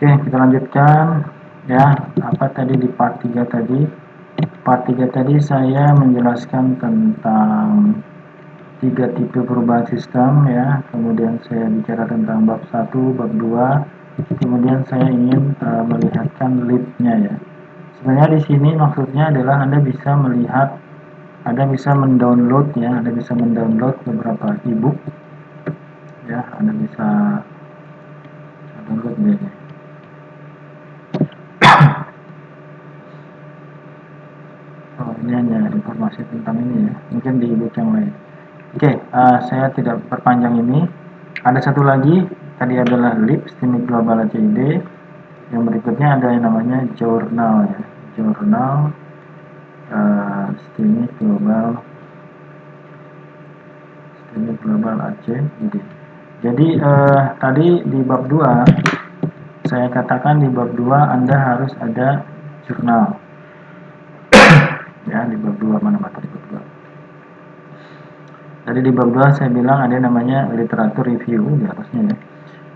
Oke, kita lanjutkan ya. Apa tadi di part 3 tadi? Part 3 tadi saya menjelaskan tentang 3 tipe perubahan sistem ya. Kemudian saya bicara tentang bab 1, bab 2. Kemudian saya ingin melihatkan lib-nya ya. Sebenarnya di sini maksudnya adalah Anda bisa melihat, Anda bisa mendownload ya, Anda bisa mendownload beberapa ebook ya, Anda bisa download ya. Oh, ini hanya informasi tentang ini ya, mungkin di ebook yang lain. Oke, saya tidak perpanjang ini. Ada satu lagi, tadi adalah lib, Systemic Global ACID. Yang berikutnya ada yang namanya jurnal ya, jurnal Systemic Global ACID. Jadi tadi di bab 2 saya katakan di bab 2 Anda harus ada jurnal ya, di bab 2 mana materi bab 2. Tadi di bab 2 saya bilang ada namanya literatur review di atasnya ya.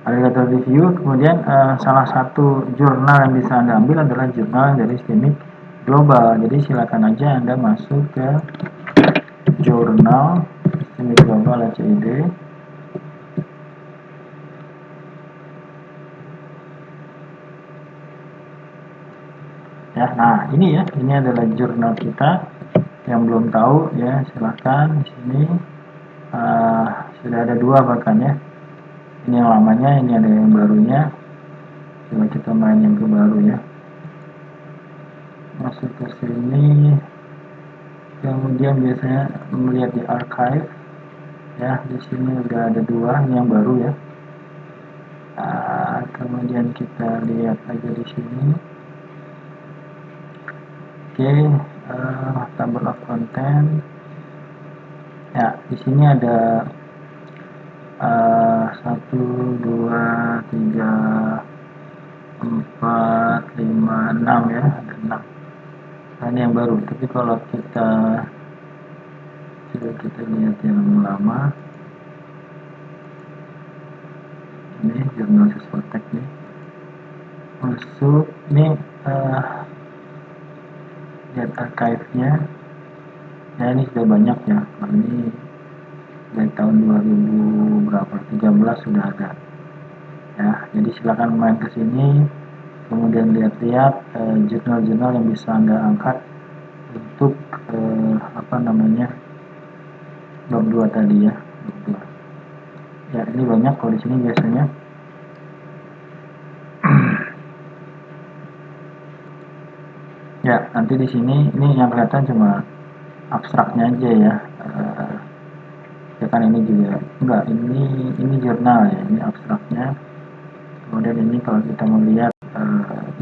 Ada literatur review, kemudian salah satu jurnal yang bisa Anda ambil adalah jurnal dari Systemic Global. Jadi silakan aja Anda masuk ke jurnal Systemic Global ACID. Ya, nah ini ya, ini adalah jurnal kita. Yang belum tahu ya, silakan di sini. Sudah ada 2 bahkan ya. Ini yang lamanya, ini ada yang barunya. Coba kita main yang ke baru ya. Masuk ke sini. Kemudian biasanya melihat di archive ya, di sini udah ada 2, ini yang baru ya. Kemudian kita lihat aja di sini. Oke, table of content ya, di sini ada 1, 2, 3, 4, 5, 6 ya, ada 6. Nah, ini yang baru, tapi kalau kita lihat yang lama, ini jurnal Siswotek nih, masuk nih, lihat archive-nya ya, ini sudah banyak ya. Ini dari tahun 2000 berapa, 13 sudah ada ya. Jadi silakan main ke sini, kemudian lihat-lihat jurnal-jurnal yang bisa Anda angkat untuk apa namanya, bab 2 tadi ya, bab 2. Ya, ini banyak kalau di sini biasanya. Ya, nanti di sini ini yang kelihatan cuma abstraknya aja ya. Ya kan ini juga enggak, ini jurnal ya, ini abstraknya. Kemudian ini kalau kita melihat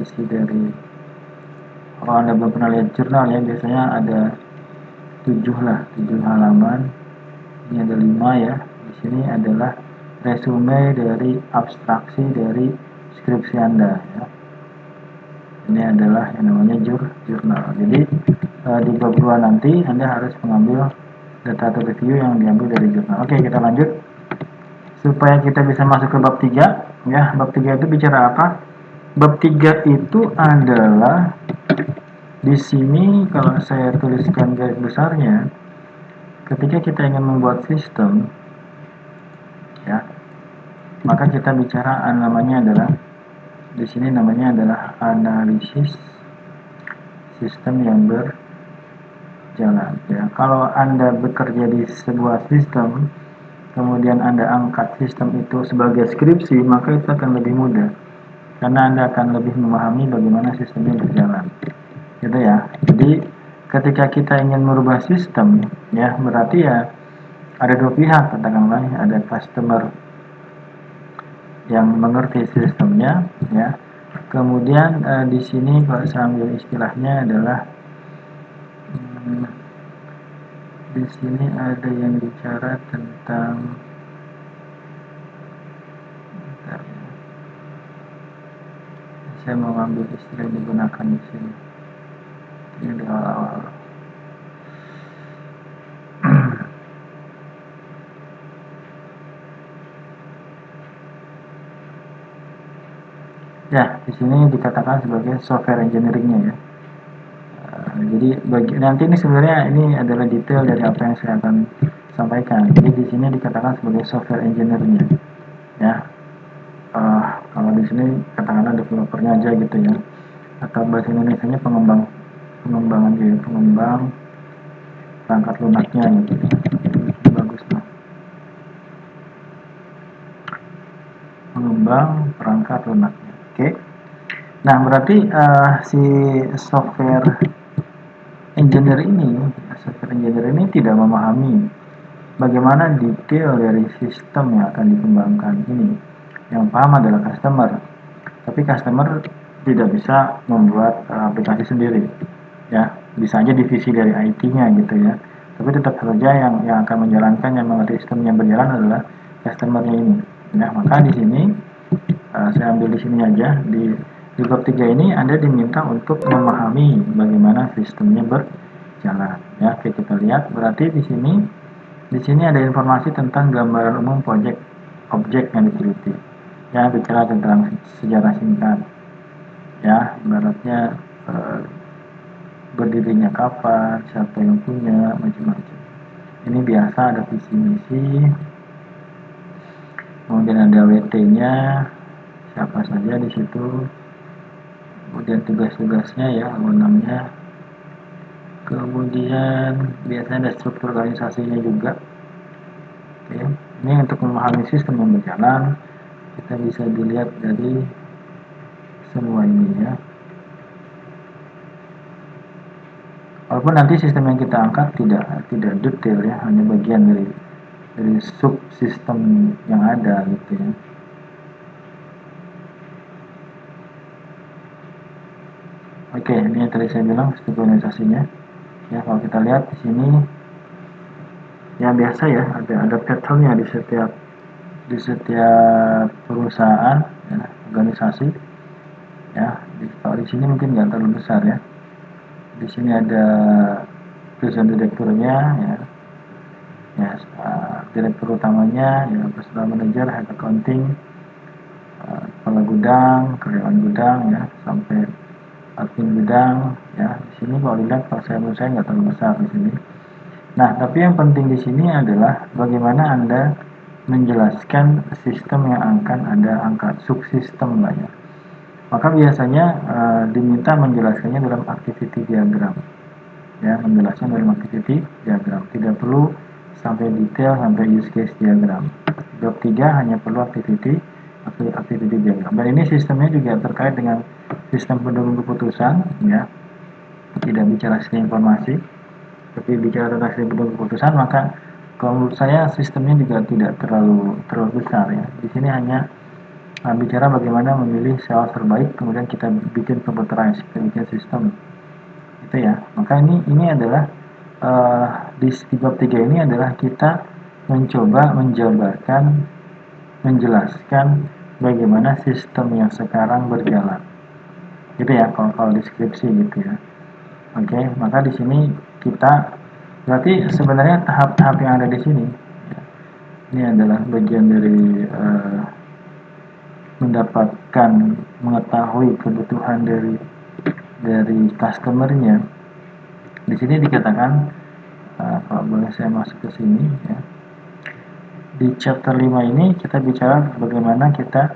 isi dari, kalau Anda belum pernah lihat jurnal ya, biasanya ada 7 halaman. Ini ada 5 ya. Di sini adalah resume dari abstraksi dari skripsi Anda ya. Ini adalah yang namanya jurnal. Jadi di bab 2 nanti Anda harus mengambil data atau review yang diambil dari jurnal. Oke, kita lanjut. Supaya kita bisa masuk ke bab 3 ya. Bab 3 itu bicara apa? Bab 3 itu adalah, di sini kalau saya tuliskan garis besarnya, ketika kita ingin membuat sistem ya, maka kita bicara namanya adalah, di sini namanya adalah analisis sistem yang berjalan ya. Kalau Anda bekerja di sebuah sistem, kemudian Anda angkat sistem itu sebagai skripsi, maka itu akan lebih mudah karena Anda akan lebih memahami bagaimana sistemnya berjalan gitu ya. Jadi ketika kita ingin merubah sistem ya, berarti ya ada 2 pihak, katakanlah ada customer yang mengerti sistemnya ya. Kemudian di sini kalau saya ambil istilahnya adalah di sini ada yang bicara tentang, bentar ya, saya mau ambil istilah yang digunakan di sini. Ini di awal-awal. Ya, di sini dikatakan sebagai software engineering-nya ya. Jadi nanti ini sebenarnya ini adalah detail dari apa yang saya akan sampaikan. Jadi di sini dikatakan sebagai software engineer-nya ya. Kalau di sini katakanlah developernya aja gitu ya, atau bahasa Indonesia-nya pengembangan gitu, pengembang perangkat lunaknya gitu ya. Ini bagus lah, pengembang perangkat lunaknya. Oke. Nah berarti si software software engineer ini tidak memahami bagaimana detail dari sistem yang akan dikembangkan ini. Yang paham adalah customer, tapi customer tidak bisa membuat aplikasi sendiri. Ya, bisa aja divisi dari IT-nya gitu ya. Tapi tetap saja yang akan menjalankan, yang mengerti sistem yang berjalan adalah customer-nya ini. Ya, maka di sini saya ambil di sini aja di bab 3 ini Anda diminta untuk memahami bagaimana sistemnya berjalan. Ya, oke kita lihat. Berarti di sini ada informasi tentang gambaran umum objek yang diteliti. Ya, bicara tentang sejarah singkat. Ya, ibaratnya berdirinya kapan, siapa yang punya, macam-macam. Ini biasa ada visi misi, kemudian ada WT-nya, siapa saja di situ, kemudian tugas-tugasnya ya, wewenangnya, kemudian biasanya ada struktur organisasinya juga. Oke, ini untuk memahami sistem yang berjalan, kita bisa dilihat dari semua ini ya. Walaupun nanti sistem yang kita angkat tidak detail ya, hanya bagian dari subsistem yang ada gitu ya. Oke, ini yang tadi saya bilang struktur organisasinya. Ya, kalau kita lihat di sini ya biasa ya, ada patternnya di setiap perusahaan ya, organisasi ya. Kalau di sini mungkin nggak terlalu besar ya. Di sini ada presiden direkturnya ya, ya direktur utamanya ya, personal manager, head accounting, kepala gudang, karyawan gudang ya, sampai admin gudang ya. Di sini kalau dilihat kalau saya nggak terlalu besar di sini. Nah, tapi yang penting di sini adalah bagaimana Anda menjelaskan sistem yang akan Anda angkat, subsistem lah ya. Maka biasanya diminta menjelaskannya dalam activity diagram. Ya, menjelaskan dalam activity diagram. Tidak perlu sampai detail sampai use case diagram. Bab 3 hanya perlu activity diagram. Dan ini sistemnya juga terkait dengan sistem pendukung keputusan ya. Tidak bicara sistem informasi, tapi bicara tentang sistem pendukung keputusan, maka kalau menurut saya sistemnya juga tidak terlalu besar ya. Di sini hanya bicara bagaimana memilih sales terbaik, kemudian kita bikin computerized, kita bikin sistem itu ya. Maka ini adalah di bab 3 ini adalah kita mencoba menjabarkan, menjelaskan bagaimana sistem yang sekarang berjalan gitu ya, kalau deskripsi gitu ya. Oke, maka di sini kita berarti sebenarnya tahap-tahap yang ada di sini ya, ini adalah bagian dari mendapatkan, mengetahui kebutuhan dari customernya. Di sini dikatakan kalau boleh saya masuk ke sini ya. Di chapter 5 ini kita bicara bagaimana kita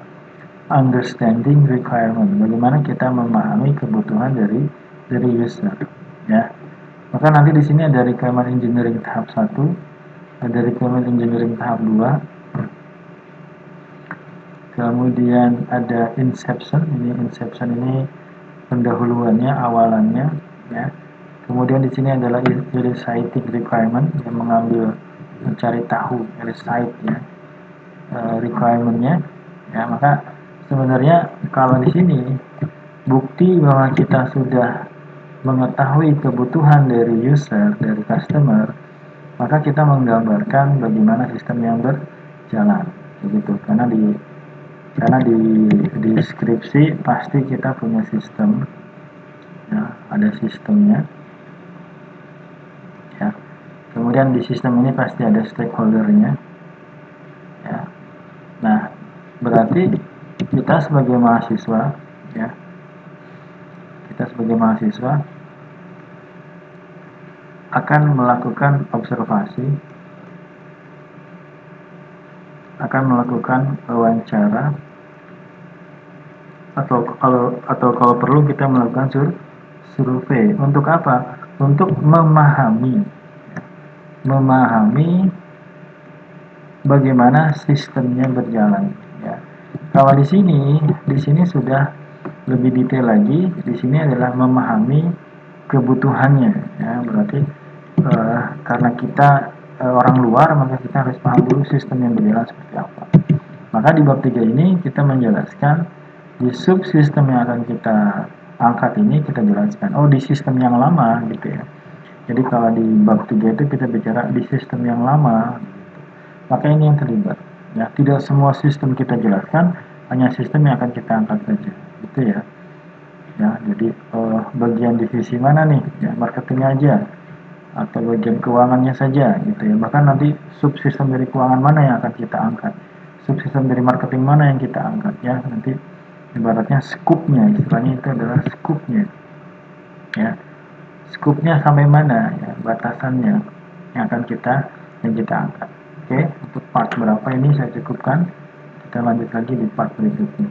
understanding requirement, bagaimana kita memahami kebutuhan dari user ya. Maka nanti di sini ada requirement engineering tahap 1, ada requirement engineering tahap 2, kemudian ada inception. Inception ini pendahuluannya, awalannya ya. Kemudian di sini adalah eliciting requirement, yang mencari tahu, elicite ya, requirementnya ya. Maka sebenarnya kalau di sini bukti bahwa kita sudah mengetahui kebutuhan dari user, dari customer, maka kita menggambarkan bagaimana sistem yang berjalan begitu. Karena di deskripsi pasti kita punya sistem ya, ada sistemnya ya. Kemudian di sistem ini pasti ada stakeholdernya ya. Nah, berarti kita sebagai mahasiswa ya. Kita sebagai mahasiswa akan melakukan observasi, akan melakukan wawancara, atau kalau perlu kita melakukan survei. Untuk apa? Untuk memahami bagaimana sistemnya berjalan, ya. Kalau di sini sudah lebih detail lagi. Di sini adalah memahami kebutuhannya, ya. Berarti karena kita orang luar, maka kita harus paham dulu sistem yang berjalan seperti apa. Maka di bab 3 ini kita menjelaskan di subsistem yang akan kita angkat ini, kita jelaskan, oh di sistem yang lama gitu ya. Jadi kalau di bab 3 itu kita bicara di sistem yang lama gitu. Maka ini yang terlibat, ya. Tidak semua sistem kita jelaskan, hanya sistem yang akan kita angkat saja gitu ya. Ya, jadi bagian divisi mana nih, ya, marketing aja atau bagian keuangannya saja gitu ya. Bahkan nanti subsistem dari keuangan mana yang akan kita angkat, subsistem dari marketing mana yang kita angkat, ya. Nanti ibaratnya skupnya, istilahnya itu adalah skupnya, ya. Skupnya sampai mana, ya, batasannya yang akan kita angkat. Oke, untuk part berapa ini saya cukupkan. Kita lanjut lagi di part berikutnya.